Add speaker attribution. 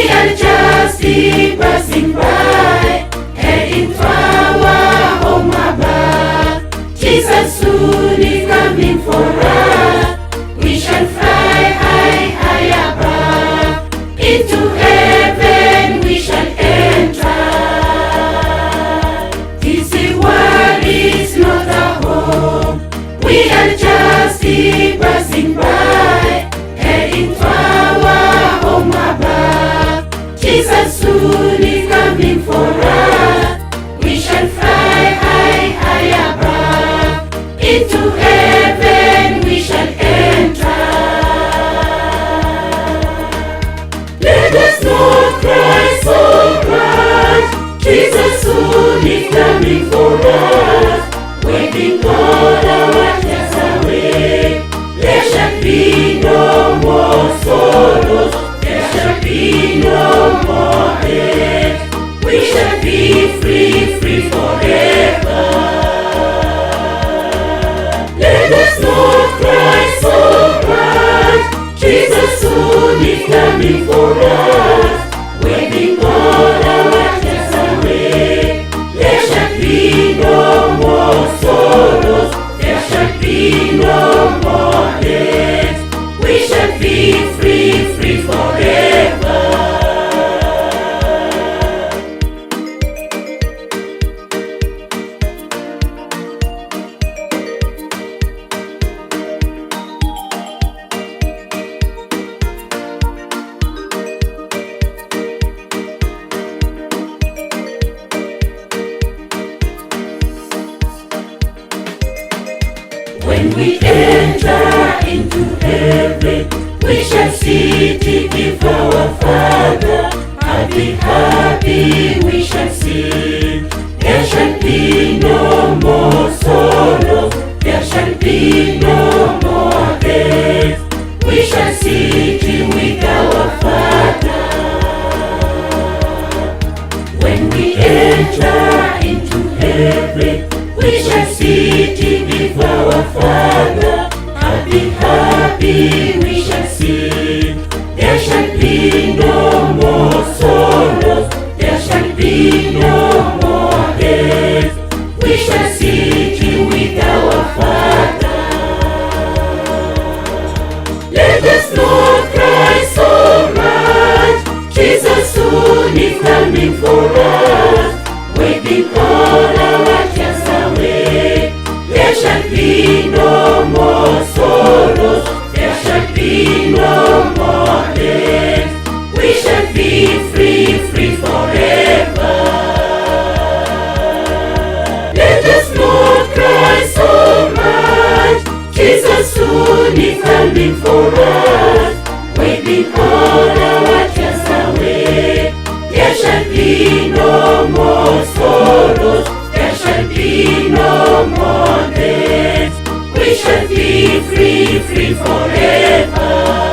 Speaker 1: We are just passing by, heading to our home above. Jesus soon is coming for us. We shall fly high, high above. Into heaven we shall enter. This world is not a home. We are just passing by, heading to our home above. Jesus soon is coming for us. We shall fly high, high above. Into heaven we shall enter. Let us not cry so much. Jesus soon is coming for us. Waiting all our tears away. There shall be no more sorrows. There shall be no more hate. We shall be free, free forever. Let us not cry so much. Jesus soon is coming for us. Waiting all our tears away. There shall be no more sorrows. There shall be no more hate. We shall be free, free forever. When we enter into heaven, we shall sit with our Father. Happy, happy we shall sing. There shall be no more sorrow. There shall be no more hate. We shall sit with our Father. When we enter into heaven, we shall sit with our Father. Happy, happy we shall sing. There shall be no more sorrows. There shall be no more hate. We shall sit with our Father. Let us not cry so much. Jesus soon is coming for us. Waiting all our tears away. There shall be no more sorrows. There shall be no more. 'Free forever.